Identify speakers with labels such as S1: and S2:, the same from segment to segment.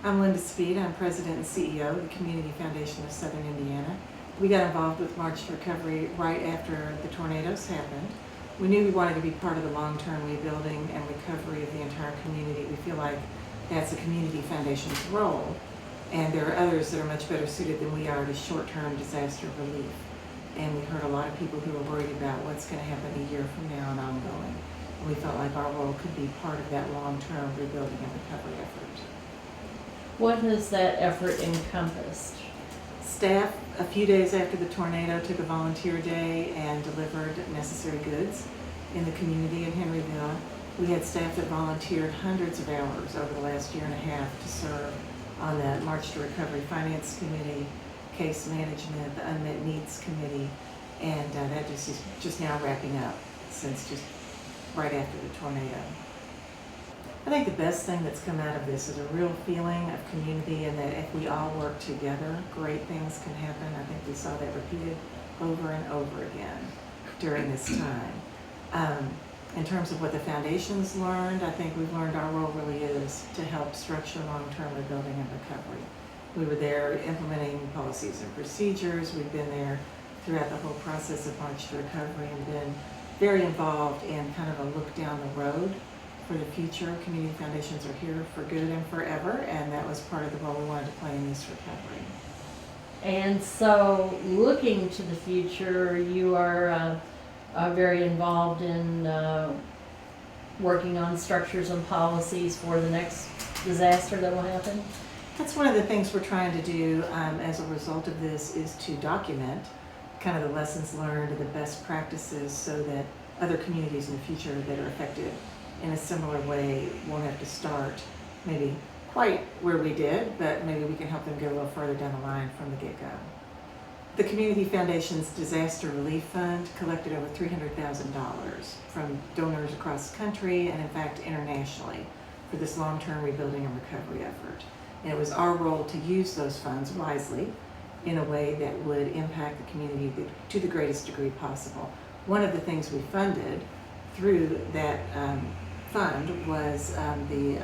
S1: I'm Linda Speed. I'm President and CEO of the Community Foundation of Southern Indiana. We got involved with March to Recovery right after the tornadoes happened. We knew we wanted to be part of the long-term rebuilding and recovery of the entire community. We feel like that's the Community Foundation's role, and there are others that are much better suited than we are to short-term disaster relief. And we heard a lot of people who are worried about what's going to happen a year from now and ongoing. And we felt like our role could be part of that long-term rebuilding and recovery effort.
S2: What has that effort encompassed?
S1: Staff, a few days after the tornado, took a volunteer day and delivered necessary goods in the community in Henryville. We had staff that volunteered hundreds of hours over the last year and a half to serve on the March to Recovery Finance Committee, Case Management, the Unmet Needs Committee, and that is just now wrapping up since just right after the tornado. I think the best thing that's come out of this is a real feeling of community, and that if we all work together, great things can happen. I think we saw that repeated over and over again during this time. In terms of what the foundation's learned, I think we've learned our role really is to help structure long-term rebuilding and recovery. We were there implementing policies and procedures. We've been there throughout the whole process of March to Recovery and been very involved in kind of a look down the road for the future. Community foundations are here for good and forever, and that was part of the role we wanted to play in this recovery.
S2: And so, looking to the future, you are very involved in working on structures and policies for the next disaster that will happen?
S1: That's one of the things we're trying to do as a result of this, is to document kind of the lessons learned and the best practices so that other communities in the future that are affected in a similar way won't have to start maybe quite where we did, but maybe we can help them go a little further down the line from the get-go. The Community Foundation's Disaster Relief Fund collected over $300,000 from donors across the country and in fact internationally for this long-term rebuilding and recovery effort. And it was our role to use those funds wisely in a way that would impact the community to the greatest degree possible. One of the things we funded through that fund was the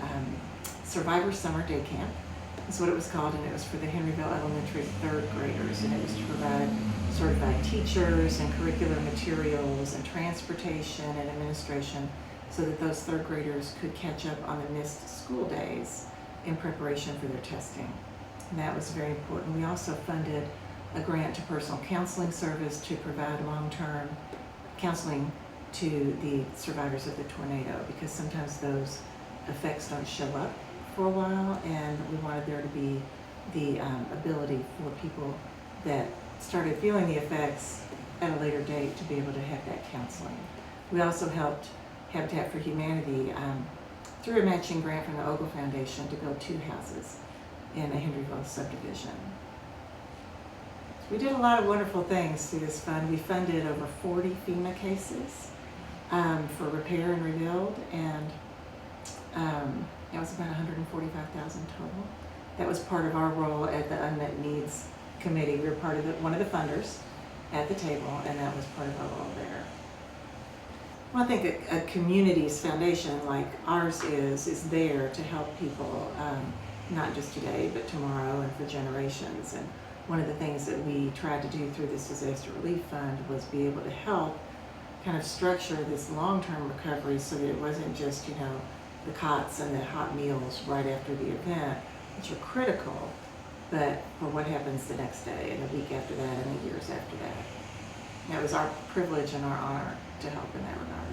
S1: Survivor Summer Day Camp. That's what it was called, and it was for the Henryville Elementary third graders, and it was to provide certified teachers and curricular materials and transportation and administration so that those third graders could catch up on the missed school days in preparation for their testing. And that was very important. We also funded a grant to Personal Counseling Service to provide long-term counseling to the survivors of the tornado, because sometimes those effects don't show up for a while, and we wanted there to be the ability for people that started feeling the effects at a later date to be able to have that counseling. We also helped Habitat for Humanity through a matching grant from the Ogle Foundation to build 2 houses in a Henryville subdivision. We did a lot of wonderful things through this fund. We funded over 40 FEMA cases for repair and rebuild, and that was about $145,000 total. That was part of our role at the Unmet Needs Committee. We were part of one of the funders at the table, and that was part of our role there. Well, I think a community's foundation like ours is there to help people, not just today, but tomorrow and for generations. And one of the things that we tried to do through this Disaster Relief Fund was be able to help kind of structure this long-term recovery so that it wasn't just, the cots and the hot meals right after the event, which are critical, but for what happens the next day and the week after that and the years after that. That was our privilege and our honor to help in that regard.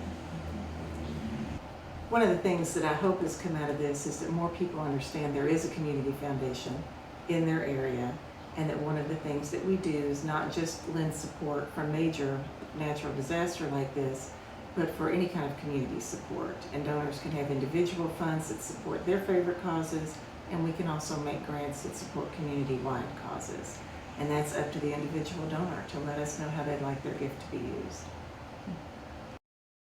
S1: One of the things that I hope has come out of this is that more people understand there is a community foundation in their area, and that one of the things that we do is not just lend support for major natural disaster like this, but for any kind of community support. And donors can have individual funds that support their favorite causes, and we can also make grants that support community-wide causes. And that's up to the individual donor to let us know how they'd like their gift to be used.